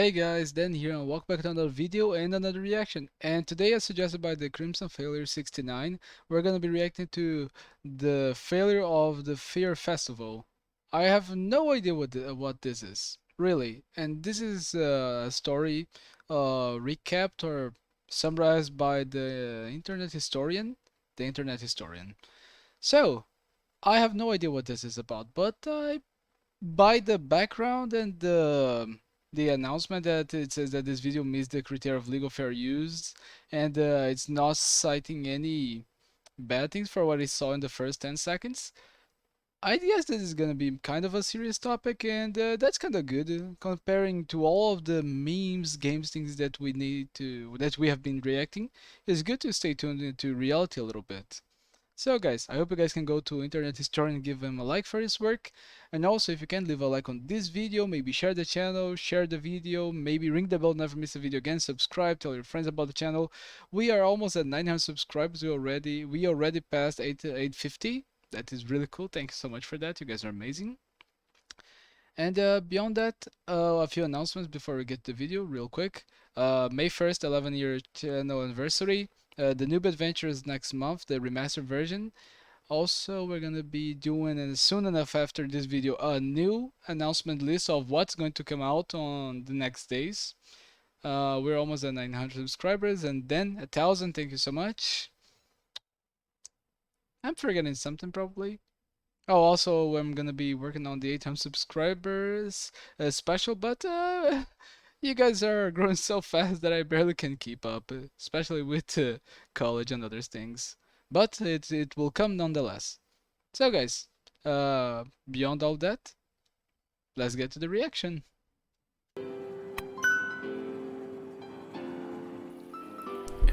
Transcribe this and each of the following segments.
Hey guys, Dan here and welcome back to another video and another reaction. And today, as suggested by the Crimson Failure 69, we're gonna be reacting to the failure of the Fyre festival. I have no idea what this is, really. And this is a story recapped or summarized by the internet historian. So, I have no idea what this is about, but by the background and the announcement that it says that this video meets the criteria of legal fair use and it's not citing any bad things for what I saw in the first 10 seconds. I guess this is gonna be kind of a serious topic, and that's kind of good comparing to all of the memes, games, things that we have been reacting. It's good to stay tuned into reality a little bit. So guys, I hope you guys can go to Internet Historian and give him a like for his work. And also, if you can, leave a like on this video, maybe share the channel, share the video, maybe ring the bell, never miss a video again, subscribe, tell your friends about the channel. We are almost at 900 subscribers. We already passed 850. That is really cool. Thank you so much for that. You guys are amazing. And beyond that, a few announcements before we get to the video real quick. May 1st, 11-year channel anniversary. The Noob Adventure is next month, the remastered version. Also, we're gonna be doing, and soon enough after this video, a new announcement list of what's going to come out on the next days. We're almost at 900 subscribers, and then 1,000. Thank you so much. I'm forgetting something probably. Oh, also, I'm gonna be working on the 800 subscribers special, but you guys are growing so fast that I barely can keep up, especially with college and other things. But it will come nonetheless. So, guys, beyond all that, let's get to the reaction.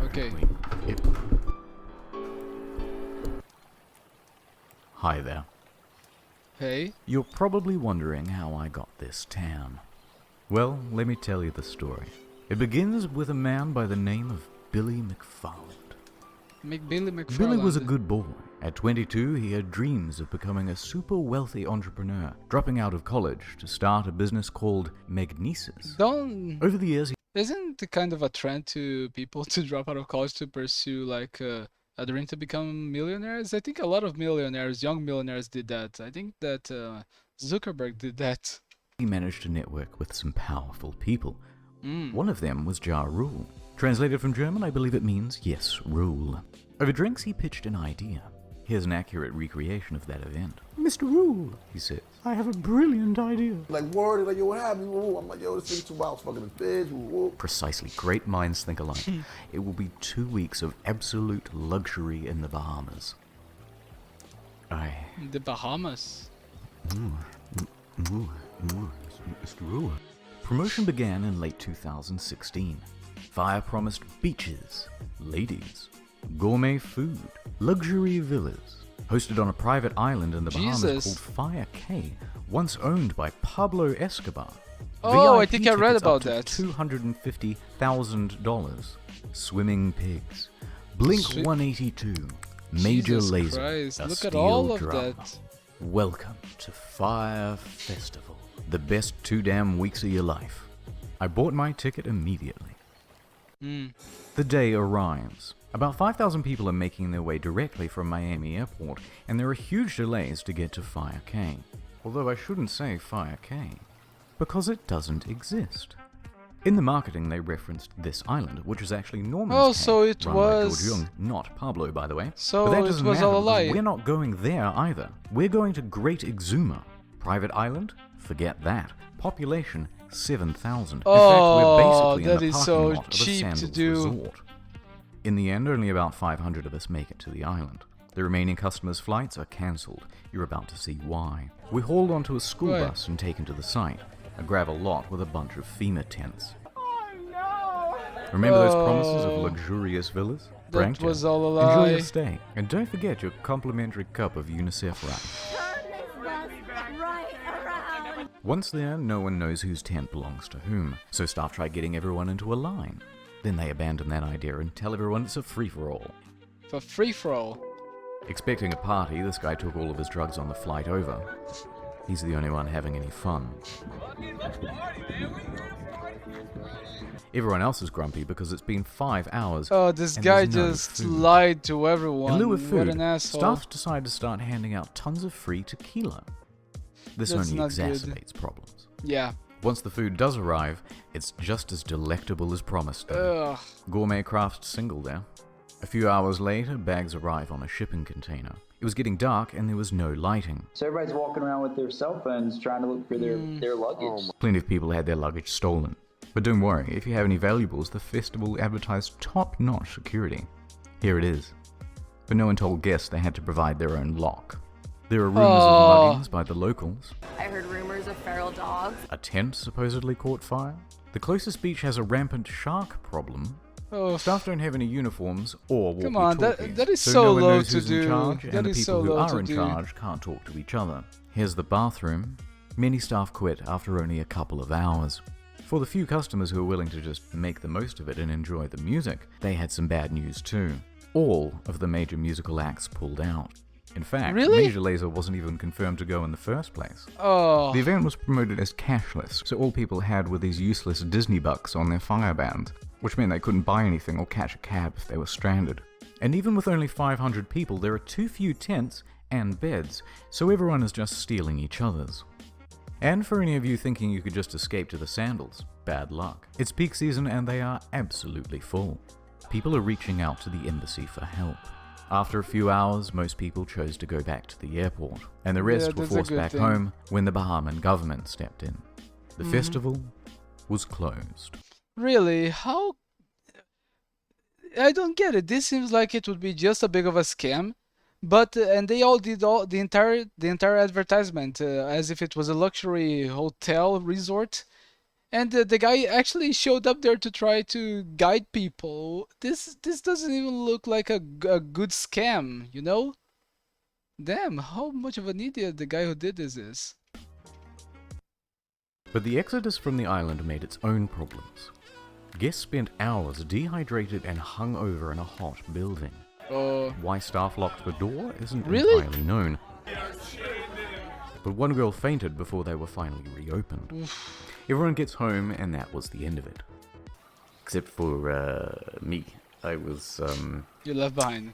Okay. Hi there. Hey. You're probably wondering how I got this tan. Well, let me tell you the story. It begins with a man by the name of Billy McFarland. Billy McFarland. Billy was a good boy. At 22, he had dreams of becoming a super wealthy entrepreneur, dropping out of college to start a business called Magnesis. Over the years, Isn't it kind of a trend to people to drop out of college to pursue like a dream to become millionaires? I think a lot of millionaires, young millionaires, did that. I think that Zuckerberg did that. he managed to network with some powerful people. Mm. One of them was Ja Rule. Translated from German, I believe it means, yes, rule. Over drinks, he pitched an idea. Here's an accurate recreation of that event. Mr. Rule, He says, I have a brilliant idea. Like, word, like, yo, what happened? Woo. I'm like, yo, this thing 2 hours fucking the fish. Woo. precisely, great minds think alike. It will be 2 weeks of absolute luxury in the Bahamas. The Bahamas. Mr. Rule. Promotion began in late 2016. Fyre promised beaches, ladies, gourmet food, luxury villas, hosted on a private island in the Bahamas called Fyre Cay, once owned by Pablo Escobar. Oh, I VIP think I read tickets about up to that. $250,000. Swimming pigs. Blink 182. Major Jesus laser. Christ, A look at steel all of drama. that. Welcome to Fyre Festival. The best 2 damn weeks of your life. I bought my ticket immediately. The day arrives. About 5,000 people are making their way directly from Miami Airport, and there are huge delays to get to Fyre Cay. Although I shouldn't say Fyre Cay, because it doesn't exist. In the marketing, they referenced this island, which is actually Norman's Oh, Cay, so it run was- by George Jung, not Pablo, by the way. So but that it doesn't was matter all a because lie. we're not going there either. We're going to Great Exuma. Private island? Forget that. Population 7,000. Oh, in fact, we're basically that in the is parking so lot of a cheap to Sandals do. resort. In the end, only about 500 of us make it to the island. The remaining customers' flights are cancelled. You're about to see why. We're hauled onto a school Why? bus and taken to the site, a gravel lot with a bunch of FEMA tents. Remember those promises of luxurious villas? That Pranked you. was all a Enjoy lie. your stay, and don't forget your complimentary cup of UNICEF rice. Once there, no one knows whose tent belongs to whom, so staff try getting everyone into a line. Then they abandon that idea and tell everyone it's a free-for-all. For free-for-all. Expecting a party, this guy took all of his drugs on the flight over. He's the only one having any fun. Everyone else is grumpy because it's been 5 hours. Oh, this and guy there's no just food. lied to everyone. In lieu of What food, an asshole. staff decide to start handing out tons of free tequila. This That's only not good. exacerbates problems. Yeah. Once the food does arrive, it's just as delectable as promised. Ugh. Gourmet craft single there. A few hours later, bags arrive on a shipping container. It was getting dark and there was no lighting. So everybody's walking around with their cell phones trying to look for their luggage. Plenty of people had their luggage stolen. But don't worry, if you have any valuables, the festival advertised top-notch security. Here it is. But no one told guests they had to provide their own lock. There are rumors of muggings by the locals. I heard rumors of feral dogs. A tent supposedly caught fire. The closest beach has a rampant shark problem. Oh, Staff don't have any uniforms or walkie-talkies. Come on, that is so so no one low knows to who's do. in charge, That and the is people so who low are to in do. charge can't talk to each other. Here's the bathroom. Many staff quit after only a couple of hours. For the few customers who were willing to just make the most of it and enjoy the music, they had some bad news too. All of the major musical acts pulled out. In fact, Really? Major Lazer wasn't even confirmed to go in the first place. Oh. The event was promoted as cashless, so all people had were these useless Disney bucks on their Fyre bands, which meant they couldn't buy anything or catch a cab if they were stranded. And even with only 500 people, there are too few tents and beds, so everyone is just stealing each other's. And for any of you thinking you could just escape to the sandals, bad luck. It's peak season and they are absolutely full. People are reaching out to the embassy for help. After a few hours, most people chose to go back to the airport, and the rest were that's a forced good back thing. home when the Bahamian government stepped in. The festival was closed. Really? How? I don't get it. This seems like it would be just a bit of a scam, but and they all did all the entire advertisement as if it was a luxury hotel resort, and the guy actually showed up there to try to guide people. This doesn't even look like a good scam, you know? Damn, how much of an idiot the guy who did this is. But the exodus from the island made its own problems. Guests spent hours dehydrated and hungover in a hot building. Why staff locked the door isn't Really? entirely known. But one girl fainted before they were finally reopened. Everyone gets home, and that was the end of it. Except for me. I was You're left behind.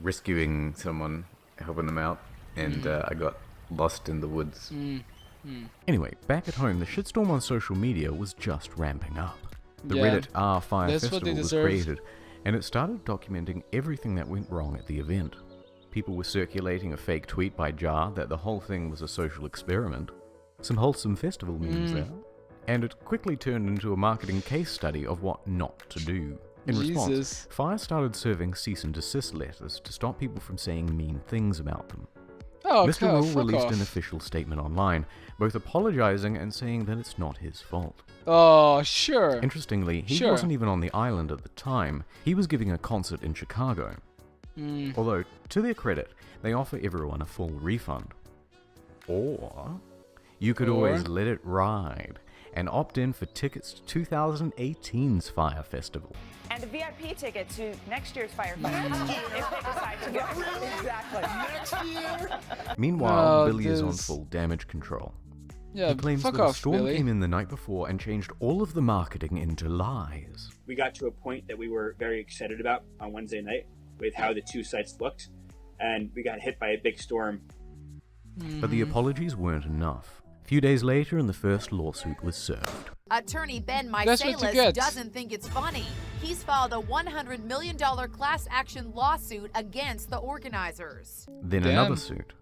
rescuing someone, helping them out, and I got lost in the woods. Anyway, back at home, the shitstorm on social media was just ramping up. The Yeah, Reddit R Fyre that's what they Festival was deserve. created, and it started documenting everything that went wrong at the event. People were circulating a fake tweet by Jar that the whole thing was a social experiment, some wholesome festival memes there, and it quickly turned into a marketing case study of what not to do. In response, Jesus. Fyre started serving cease and desist letters to stop people from saying mean things about them. Oh, Mr. God, Rule fuck released off. an official statement online, both apologizing and saying that it's not his fault. Oh, sure. Interestingly, he Sure. wasn't even on the island at the time. He was giving a concert in Chicago. Although, to their credit, they offer everyone a full refund. Or you could always let it ride and opt in for tickets to 2018's Fyre Festival. And a VIP ticket to next year's Fyre Festival if they decide to go. Exactly. Meanwhile, Oh, Billy is on this- full damage control. Yeah, He claims fuck that a off, storm Billy. came in the night before and changed all of the marketing into lies. We got to a point that we were very excited about on Wednesday night with how the two sites looked, and we got hit by a big storm. But the apologies weren't enough. A few days later, and the first lawsuit was served. Attorney Ben That's what you Michaelis get. doesn't think it's funny. He's filed a $100 million class action lawsuit against the organizers. Then Damn. another suit.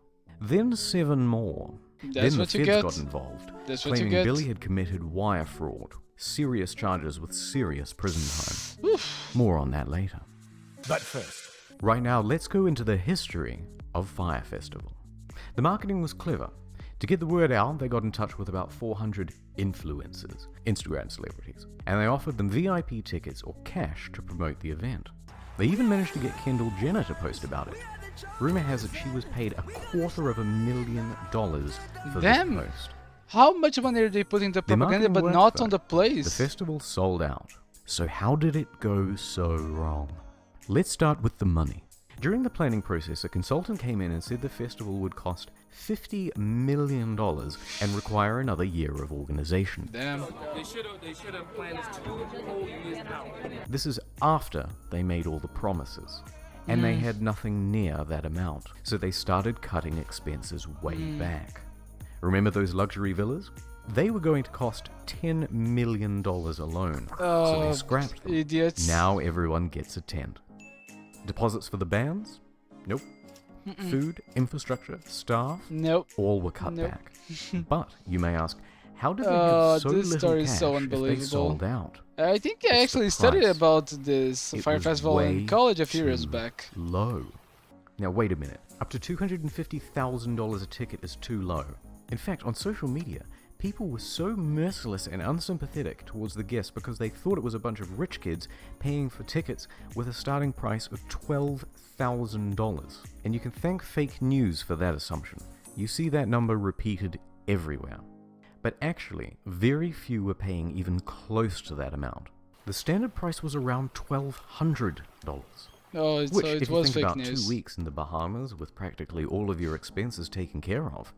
Then 7 more. That's then the what you feds get. got involved, That's what you claiming get. Billy had committed wire fraud. Serious charges with serious prison time. More on that later. But first, Right now, let's go into the history of Fyre Festival. The marketing was clever. To get the word out, they got in touch with about 400 influencers, Instagram celebrities, and they offered them VIP tickets or cash to promote the event. They even managed to get Kendall Jenner to post about it. Rumor has it she was paid $250,000 for Damn. this post. How much money are they putting the Their propaganda, marketing but worked, not though. on the place? The festival sold out. So how did it go so wrong? Let's start with the money. During the planning process, a consultant came in and said the festival would cost $50 million and require another year of organization. Damn. They should have planned this 2 whole years out. This is after they made all the promises, and they had nothing near that amount, so they started cutting expenses way back. Remember those luxury villas? They were going to cost $10 million alone, so they scrapped them. Idiots. Now everyone gets a tent. Deposits for the bands? Nope. Food, infrastructure, staff? Nope. All were cut Nope. back. But you may ask, how did they have so this little story cash is so if they unbelievable. sold out? I think I It's the actually studied price. about this It Fyre was Festival in way college a few years too back. Low. Now wait a minute. Up to $250,000 a ticket is too low. In fact, on social media, people were so merciless and unsympathetic towards the guests because they thought it was a bunch of rich kids paying for tickets with a starting price of $12,000. And you can thank fake news for that assumption. You see that number repeated everywhere. But actually, very few were paying even close to that amount. The standard price was around $1,200. Oh, Which, so it if you was think fake about news. 2 weeks in the Bahamas with practically all of your expenses taken care of,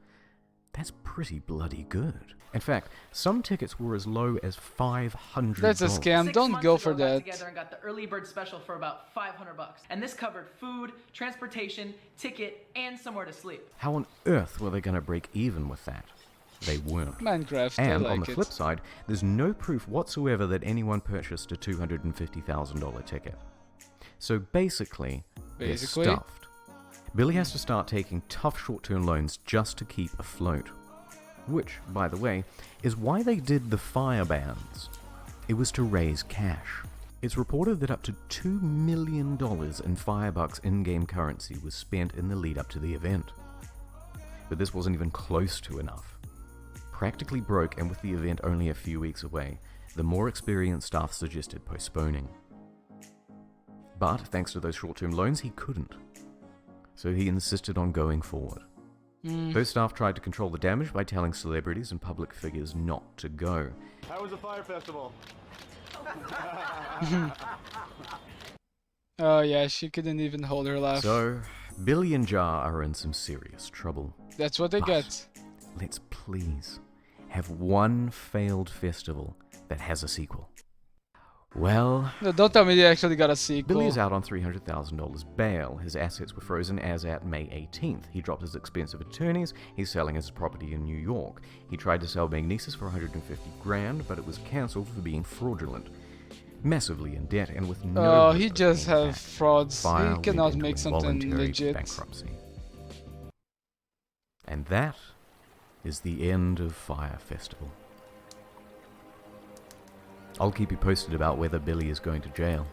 that's pretty bloody good. In fact, some tickets were as low as $500. That's a scam. 6 Don't months go ago, for I got that. together and got the early bird special for about $500, and this covered food, transportation, ticket, and somewhere to sleep. How on earth were they going to break even with that? They weren't. Minecraft, And I like on the it. flip side, there's no proof whatsoever that anyone purchased a $250,000 ticket. So basically, they're stuffed. Billy has to start taking tough short-term loans just to keep afloat. Which, by the way, is why they did the Fyre bans. It was to raise cash. It's reported that up to $2 million in Firebucks in-game currency was spent in the lead up to the event. But this wasn't even close to enough. Practically broke, and with the event only a few weeks away, the more experienced staff suggested postponing. But thanks to those short-term loans, he couldn't. So he insisted on going forward. Those staff tried to control the damage by telling celebrities and public figures not to go. How was the Fyre Festival? Oh yeah, she couldn't even hold her laugh. So, Billy and Jar are in some serious trouble. That's what they But get. let's please have one failed festival that has a sequel. Well, No, don't tell me they actually got a sequel. Billy is out on $300,000 bail. His assets were frozen as at May 18th. He dropped his expensive attorneys. He's selling his property in New York. He tried to sell Magnesis for $150,000, but it was cancelled for being fraudulent. Massively in debt and with no Oh, hope he of just paying have back. frauds. Fyre He went cannot into make something involuntary legit. bankruptcy. And that is the end of Fyre Festival. I'll keep you posted about whether Billy is going to jail.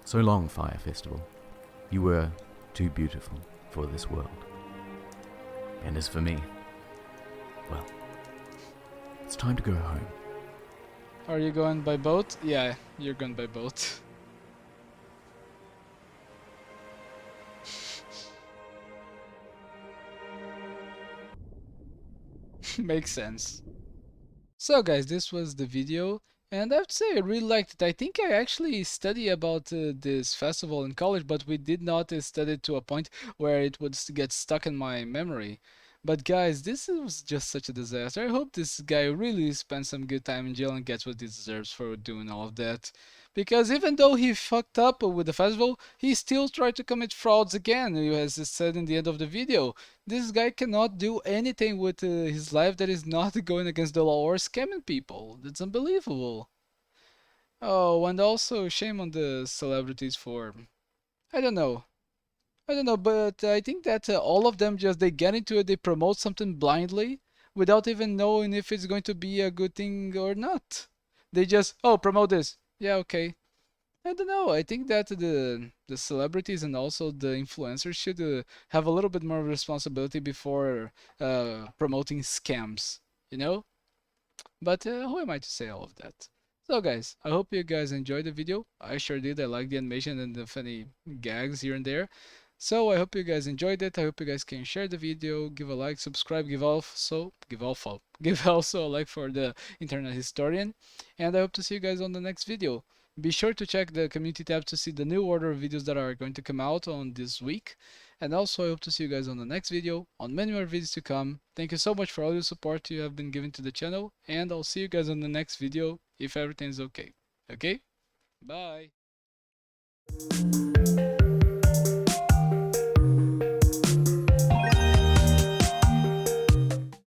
So long, Fyre Festival. You were too beautiful for this world. And as for me, well, it's time to go home. Are you going by boat? Yeah, you're going by boat. Makes sense. So guys, this was the video, and I have to say I really liked it. I think I actually studied about this festival in college, but we did not study it to a point where it would get stuck in my memory. But guys, this was just such a disaster. I hope this guy really spends some good time in jail and gets what he deserves for doing all of that. Because even though he fucked up with the festival, he still tried to commit frauds again, as it said in the end of the video. This guy cannot do anything with his life that is not going against the law or scamming people. That's unbelievable. Oh, and also shame on the celebrities for... I don't know, but I think that all of them they get into it, they promote something blindly without even knowing if it's going to be a good thing or not. They just, oh, promote this. Yeah, okay. I don't know. I think that the celebrities and also the influencers should have a little bit more responsibility before promoting scams, you know? But who am I to say all of that? So guys, I hope you guys enjoyed the video. I sure did. I like the animation and the funny gags here and there. So I hope you guys enjoyed it. I hope you guys can share the video, give a like, subscribe, give also a like for the Internet Historian. And I hope to see you guys on the next video. Be sure to check the community tab to see the new order of videos that are going to come out on this week. And also I hope to see you guys on the next video, on many more videos to come. Thank you so much for all your support you have been giving to the channel, and I'll see you guys on the next video if everything's okay. Okay? Bye!